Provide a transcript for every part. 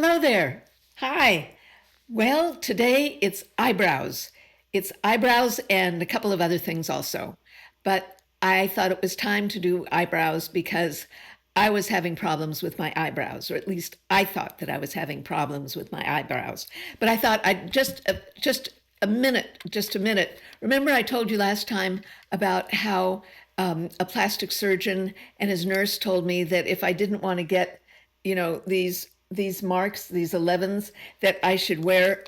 Hello there. Hi. Well, today it's eyebrows. It's eyebrows and a couple of other things also. But I thought it was time to do eyebrows because I was having problems with my eyebrows, or at least I thought that I was having problems with my eyebrows. But I thought I'd just a minute. Remember I told you last time about how a plastic surgeon and his nurse told me that if I didn't want to get, these marks, these 11s, that I should wear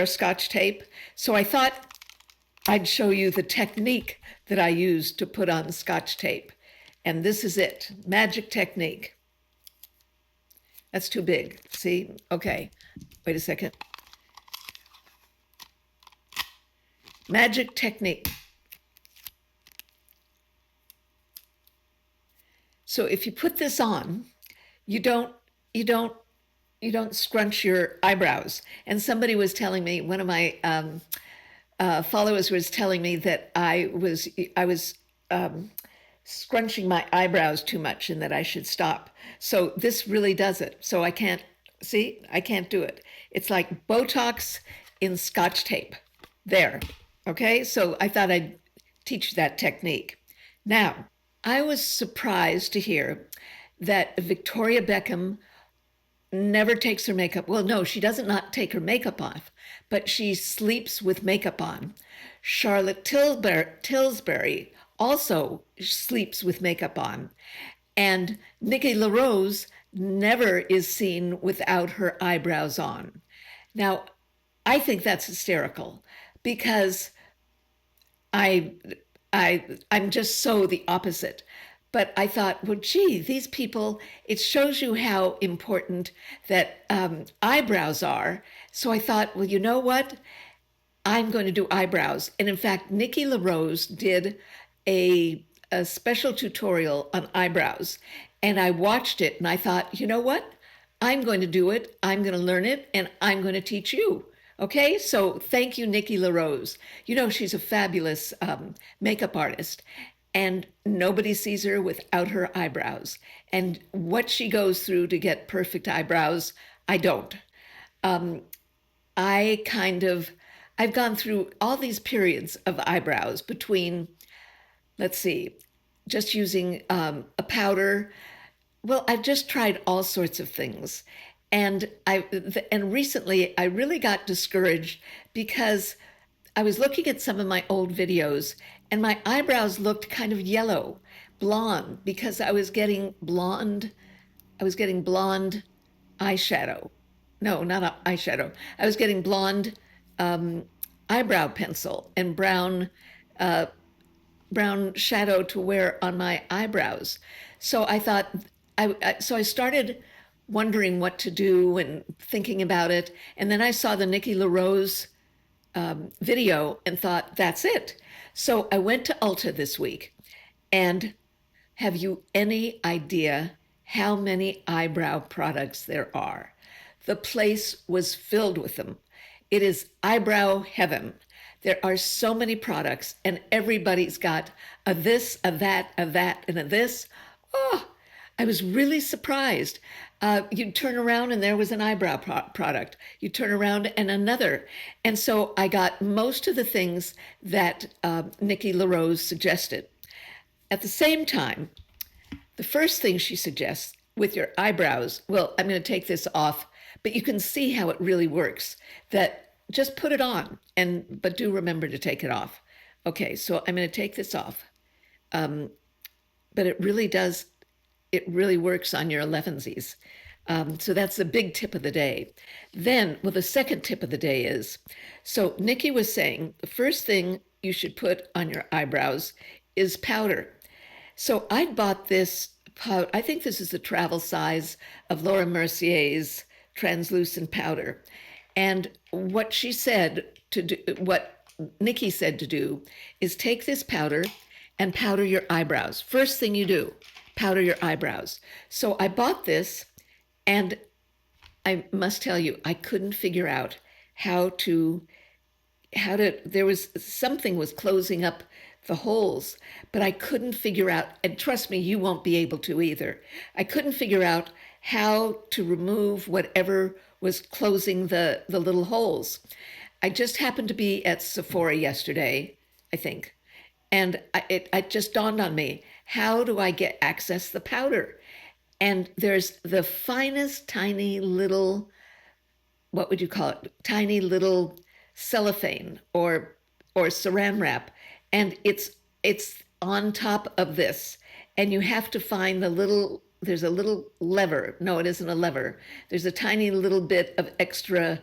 Scotch tape. So I thought I'd show you the technique that I use to put on Scotch tape. And this is it, magic technique. That's too big, see? Okay, wait a second. Magic technique. So if you put this on, you don't scrunch your eyebrows. And somebody was telling me, one of my followers was telling me that I was scrunching my eyebrows too much and that I should stop. So this really does it. So I can't do it. It's like Botox in Scotch tape. There. Okay, so I thought I'd teach that technique. Now, I was surprised to hear that Victoria Beckham never takes her makeup. Well, no, she doesn't not take her makeup off, but she sleeps with makeup on. Charlotte Tilbury also sleeps with makeup on. And Nikki La Rose never is seen without her eyebrows on. Now, I think that's hysterical because I'm just so the opposite. But I thought, well, gee, these people, it shows you how important that eyebrows are. So I thought, well, you know what? I'm going to do eyebrows. And in fact, Nikki La Rose did a special tutorial on eyebrows. And I watched it and I thought, you know what? I'm going to do it. I'm going to learn it and I'm going to teach you. Okay, so thank you, Nikki La Rose. You know, she's a fabulous makeup artist. And nobody sees her without her eyebrows. And what she goes through to get perfect eyebrows, I don't. I've gone through all these periods of eyebrows between, let's see, just using a powder. Well, I've just tried all sorts of things. And recently I really got discouraged because I was looking at some of my old videos and my eyebrows looked kind of yellow, blonde, because I was getting blonde eyeshadow. No, not eyeshadow. I was getting blonde eyebrow pencil and brown shadow to wear on my eyebrows. So I thought, so I started wondering what to do and thinking about it. And then I saw the Nikki La Rose video and thought, that's it. So I went to Ulta this week, and have you any idea how many eyebrow products there are? The place was filled with them. It is eyebrow heaven. There are so many products, and everybody's got a this, a that, and a this. Oh, I was really surprised. You'd turn around and there was an eyebrow product. You turn around and another. And so I got most of the things that Nikki La Rose suggested. At the same time, the first thing she suggests with your eyebrows, well, I'm going to take this off, but you can see how it really works, that just put it on, but do remember to take it off. Okay, so I'm going to take this off. But it really works on your 11sies. So that's the big tip of the day. Then, well, the second tip of the day is, so Nikki was saying the first thing you should put on your eyebrows is powder. So I bought this powder. I think this is the travel size of Laura Mercier's translucent powder. And what Nikki said to do is take this powder and powder your eyebrows. First thing you do, powder your eyebrows. So I bought this, and I must tell you, I couldn't figure out how to, there was something was closing up the holes, but I couldn't figure out, and trust me, you won't be able to either. I couldn't figure out how to remove whatever was closing the little holes. I just happened to be at Sephora yesterday, I think, and it just dawned on me, how do I get access the powder? And there's the finest tiny little, what would you call it? Tiny little cellophane or saran wrap, and it's on top of this, and you have to find the little. There's a little lever. No, it isn't a lever. There's a tiny little bit of extra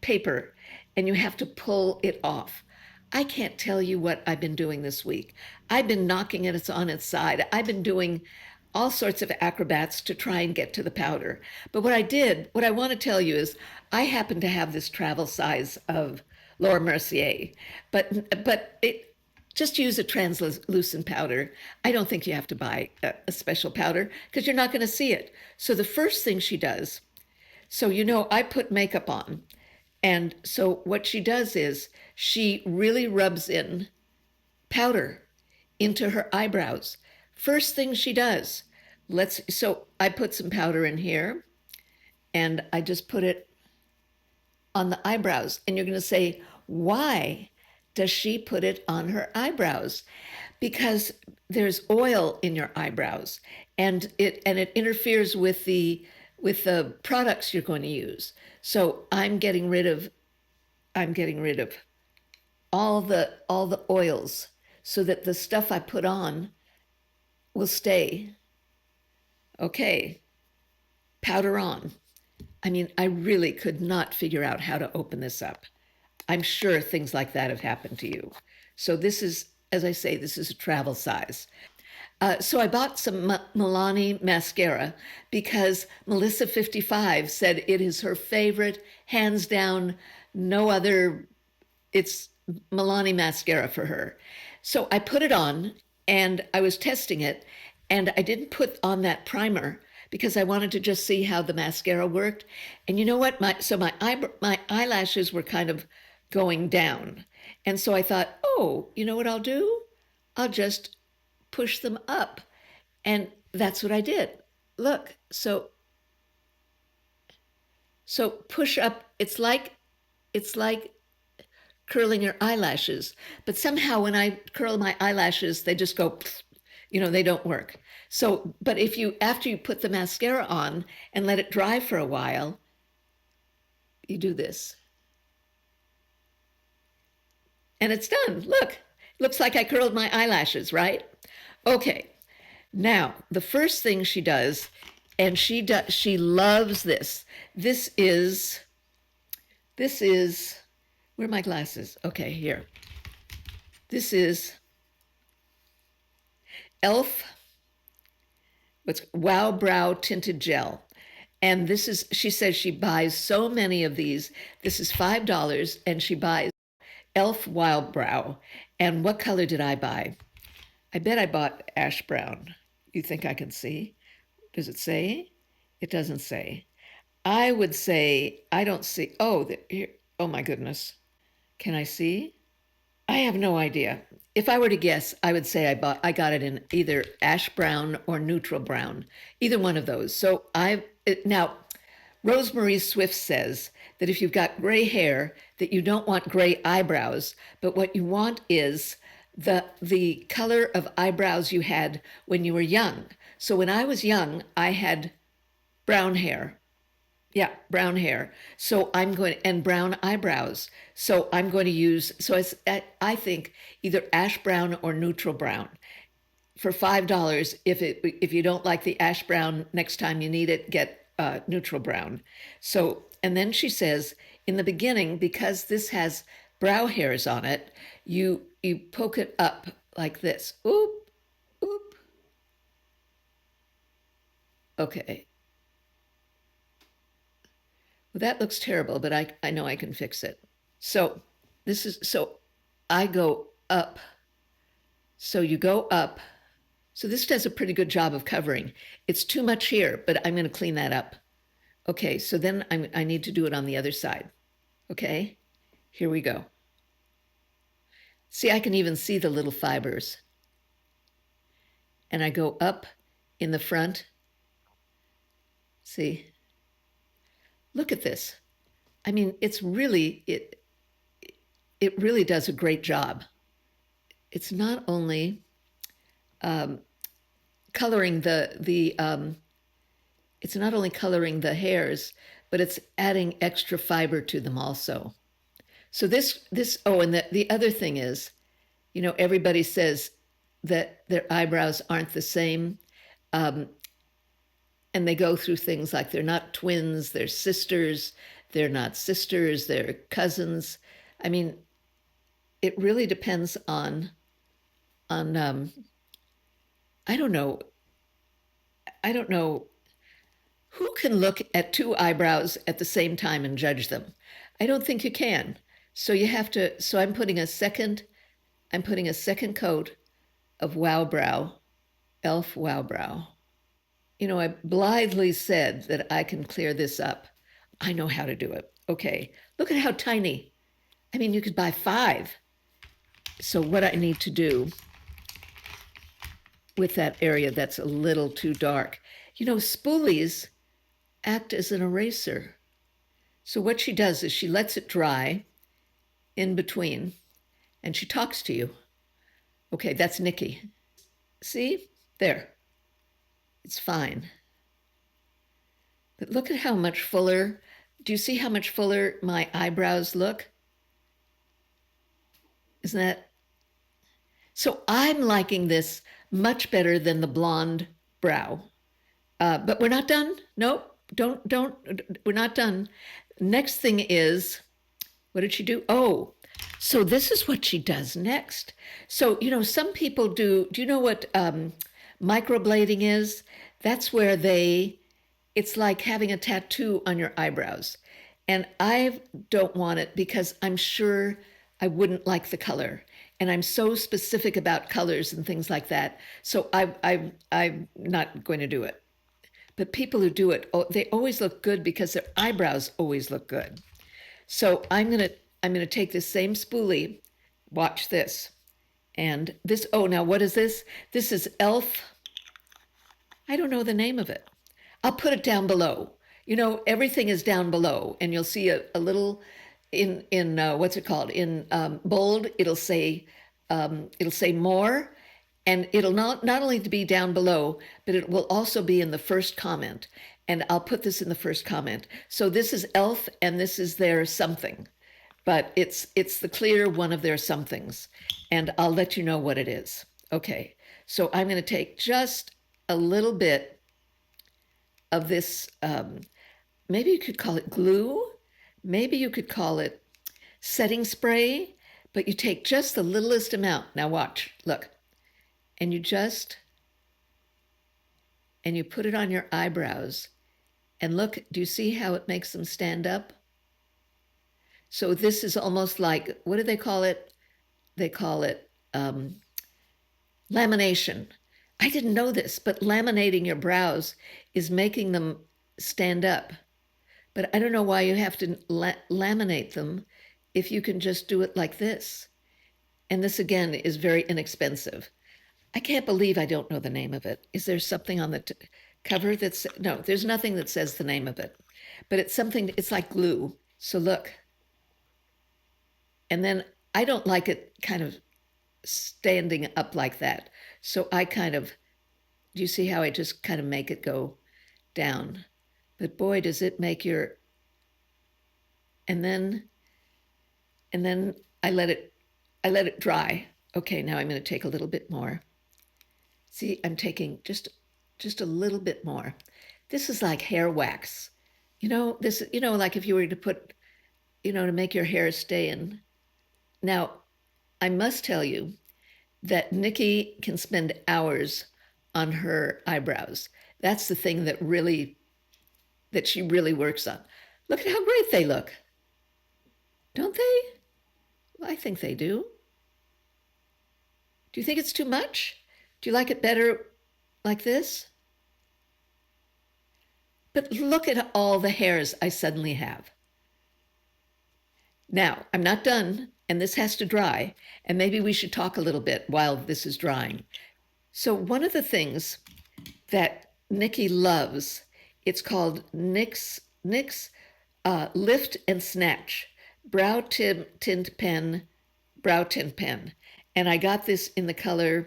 paper, and you have to pull it off. I can't tell you what I've been doing this week. I've been knocking it on its side. I've been doing all sorts of acrobats to try and get to the powder. But what I want to tell you is I happen to have this travel size of Laura Mercier, but it just use a translucent powder. I don't think you have to buy a special powder because you're not going to see it. So the first thing she does, so I put makeup on, and so what she does is she really rubs in powder into her eyebrows. First thing she does, so I put some powder in here and I just put it on the eyebrows. And you're going to say, why does she put it on her eyebrows? Because there's oil in your eyebrows and it interferes with the products you're going to use. So I'm getting rid of all the oils so that the stuff I put on will stay. Okay, powder on. I mean, I really could not figure out how to open this up. I'm sure things like that have happened to you. So this is, as I say, this is a travel size. So I bought some Milani mascara because Melissa 55 said it is her favorite, hands down, no other. It's Milani mascara for her. So I put it on and I was testing it and I didn't put on that primer because I wanted to just see how the mascara worked. And you know what? My eyelashes were kind of going down. And so I thought, oh, you know what I'll do? I'll just push them up. And that's what I did. Look, so push up. It's like curling your eyelashes. But somehow when I curl my eyelashes, they just go, they don't work. So, but after you put the mascara on and let it dry for a while, you do this. And it's done. Look, looks like I curled my eyelashes, right? Okay. Now, the first thing she does, and she loves this. This is where are my glasses? Okay, here. This is Elf, what's Wow Brow Tinted Gel. And she says she buys so many of these. This is $5, and she buys Elf Wild Brow. And what color did I buy? I bet I bought ash brown. You think I can see? Does it say? It doesn't say. I would say, I don't see. Oh, here. Oh my goodness. Can I see? I have no idea. If I were to guess, I would say I got it in either ash brown or neutral brown, either one of those. So now Rosemary Swift says that if you've got gray hair, that you don't want gray eyebrows, but what you want is the color of eyebrows you had when you were young. So when I was young, I had brown hair. Yeah, brown hair. So and brown eyebrows. So I'm going to use, I think either ash brown or neutral brown for $5. If you don't like the ash brown, next time you need it, get neutral brown. So, and then she says in the beginning, because this has brow hairs on it, you poke it up like this. Oop, oop. Okay. Well, that looks terrible, but I know I can fix it. So I go up. So you go up. So this does a pretty good job of covering. It's too much here, but I'm going to clean that up. Okay, so then I need to do it on the other side. Okay, here we go. See, I can even see the little fibers. And I go up in the front See, look at this. I mean, it really does a great job. It's not only coloring it's not only coloring the hairs, but it's adding extra fiber to them also. So oh, and the other thing is, everybody says that their eyebrows aren't the same. And they go through things like they're not twins, they're sisters, they're not sisters, they're cousins. I mean, it really depends on I don't know. I don't know who can look at two eyebrows at the same time and judge them. I don't think you can. So you have to. So I'm putting a second. I'm putting a second coat of Wow Brow, Elf Wow Brow. I blithely said that I can clear this up. I know how to do it. Okay, look at how tiny. I mean, you could buy 5. So what I need to do with that area that's a little too dark, spoolies act as an eraser. So what she does is she lets it dry in between and she talks to you. Okay, that's Nikki. See? There. It's fine. But look at how much fuller. Do you see how much fuller my eyebrows look? Isn't that? So I'm liking this much better than the blonde brow. But we're not done. Nope. Don't. We're not done. Next thing is, what did she do? Oh, so this is what she does next. So, some people do you know what microblading is? That's where it's like having a tattoo on your eyebrows. And I don't want it because I'm sure I wouldn't like the color. And I'm so specific about colors and things like that. So I'm not going to do it. But people who do it, they always look good because their eyebrows always look good. So I'm gonna take this same spoolie. Watch this. And this, oh, now what is this? This is Elf. I don't know the name of it. I'll put it down below. Everything is down below, and you'll see a little in what's it called? In bold, it'll say more, and it'll not only be down below, but it will also be in the first comment. And I'll put this in the first comment. So this is Elf, and this is their something, but it's the clear one of their somethings, and I'll let you know what it is. Okay, so I'm going to take just a little bit of this. Maybe you could call it glue. Maybe you could call it setting spray, but you take just the littlest amount. Now watch, look, and you put it on your eyebrows, and look, do you see how it makes them stand up? So this is almost like, what do they call it? They call it lamination. I didn't know this, but laminating your brows is making them stand up. But I don't know why you have to laminate them if you can just do it like this. And this, again, is very inexpensive. I can't believe I don't know the name of it. Is there something on the cover that's... No, there's nothing that says the name of it. But it's something, it's like glue. So look. And then I don't like it kind of standing up like that. So I kind of... Do you see how I just kind of make it go down? But boy, does it make your... And then I let it dry. Okay, now I'm going to take a little bit more. See, I'm taking just a little bit more. This is like hair wax. This, like if you were to put, to make your hair stay in. Now, I must tell you that Nikki can spend hours on her eyebrows. That's the thing that she really works on. Look at how great they look. Don't they? Well, I think they do. Do you think it's too much? Do you like it better like this? But look at all the hairs I suddenly have. Now, I'm not done, and this has to dry, and maybe we should talk a little bit while this is drying. So one of the things that Nikki loves It's called NYX Lift and Snatch Brow Tint Pen. And I got this in the color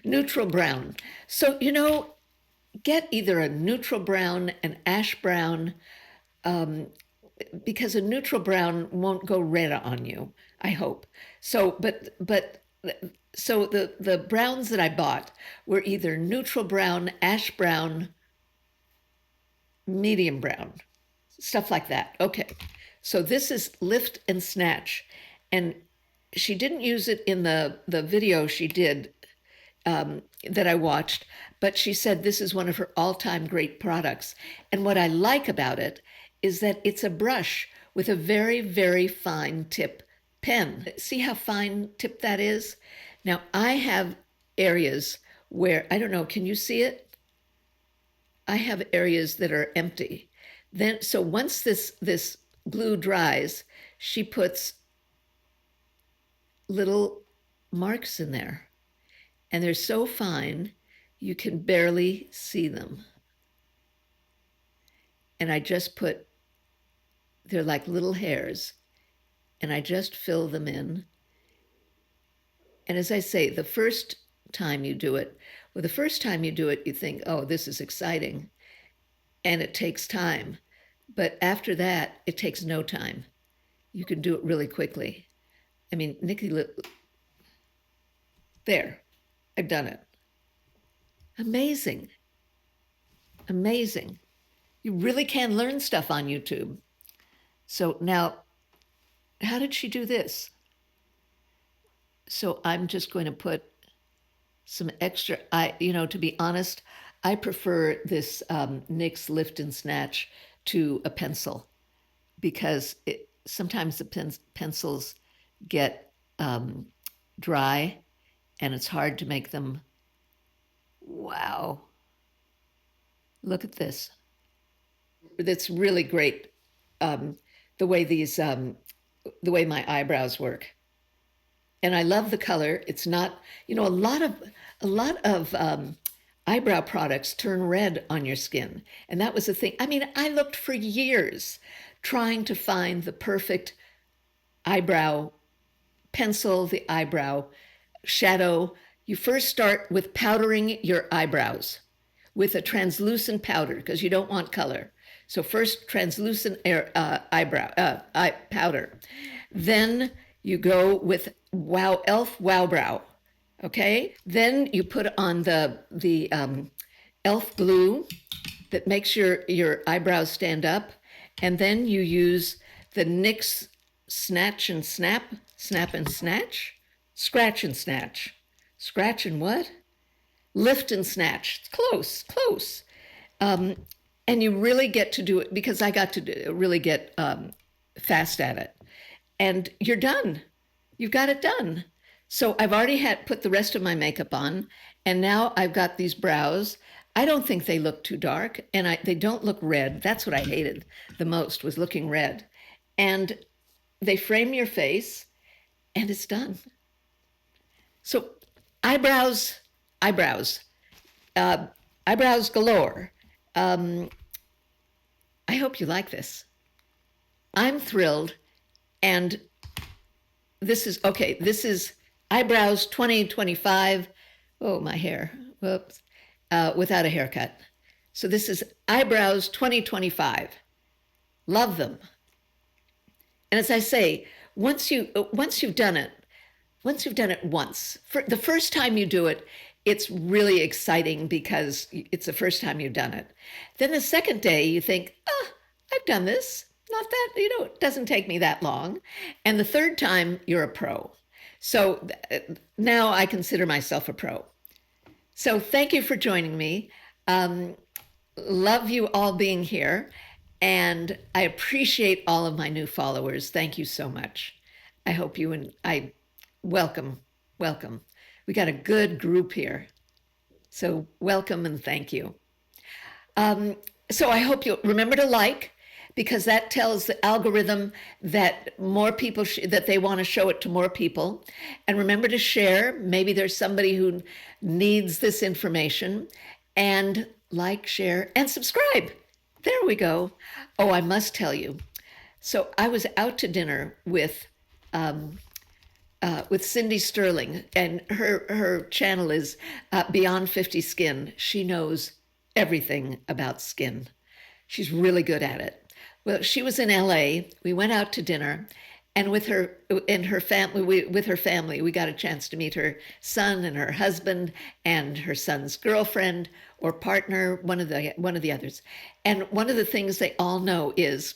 neutral brown. So, get either a neutral brown, an ash brown, because a neutral brown won't go red on you, I hope. So, so the browns that I bought were either neutral brown, ash brown, medium brown, stuff like that. Okay. So this is Lift and Snatch. And she didn't use it in the video she did that I watched, but she said this is one of her all-time great products. And what I like about it is that it's a brush with a very, very fine tip pen. See how fine tip that is? Now I have areas where, I don't know, can you see it? I have areas that are empty. Then, so once this glue dries, she puts little marks in there. And they're so fine, you can barely see them. And I just put, they're like little hairs, and I just fill them in. And as I say, the first time you do it, you think, oh, this is exciting. And it takes time. But after that, it takes no time. You can do it really quickly. I mean, there, I've done it. Amazing. Amazing. You really can learn stuff on YouTube. So now, how did she do this? So I'm just going to put some extra, to be honest, I prefer this NYX Lift and Snatch to a pencil because sometimes the pencils get dry and it's hard to make them. Wow. Look at this. That's really great. The way the way my eyebrows work. And I love the color. It's not, a lot of eyebrow products turn red on your skin. And that was the thing. I mean, I looked for years trying to find the perfect eyebrow pencil, the eyebrow shadow. You first start with powdering your eyebrows with a translucent powder because you don't want color. So first translucent eye powder. Then you go with Elf Wow Brow. Okay. Then you put on the Elf glue that makes your eyebrows stand up, and then you use the NYX Snatch and Snap, Snap and Snatch, Scratch and Snatch, Scratch and what? Lift and Snatch. It's close. And you really get to do it because I got to really get fast at it. And you're done. You've got it done. So I've already put the rest of my makeup on, and now I've got these brows. I don't think they look too dark, and they don't look red. That's what I hated the most, was looking red. And they frame your face, and it's done. So eyebrows galore. I hope you like this. I'm thrilled. And this is eyebrows 2025. Oh, my hair. Whoops. Without a haircut. So this is eyebrows 2025. Love them. And as I say, once you've done it once, for the first time you do it, it's really exciting because it's the first time you've done it. Then the second day you think, I've done this. Not that, it doesn't take me that long. And the third time you're a pro. So now I consider myself a pro. So thank you for joining me. Love you all being here. And I appreciate all of my new followers. Thank you so much. I hope you and I welcome. We got a good group here. So welcome and thank you. So I hope you'll remember to like, because that tells the algorithm that more people, that they want to show it to more people. And remember to share. Maybe there's somebody who needs this information. And like, share, and subscribe. There we go. Oh, I must tell you. So I was out to dinner with Cindy Sterling, and her channel is Beyond 50 Skin. She knows everything about skin. She's really good at it. Well, she was in LA. We went out to dinner, and with her family, we got a chance to meet her son and her husband and her son's girlfriend or partner, one of the others. And one of the things they all know is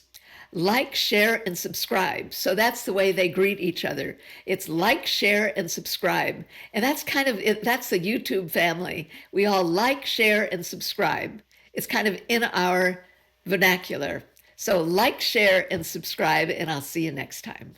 like, share, and subscribe. So that's the way they greet each other. It's like, share, and subscribe. And that's kind of it. That's the YouTube family. We all like, share, and subscribe. It's kind of in our vernacular. So like, share, and subscribe, and I'll see you next time.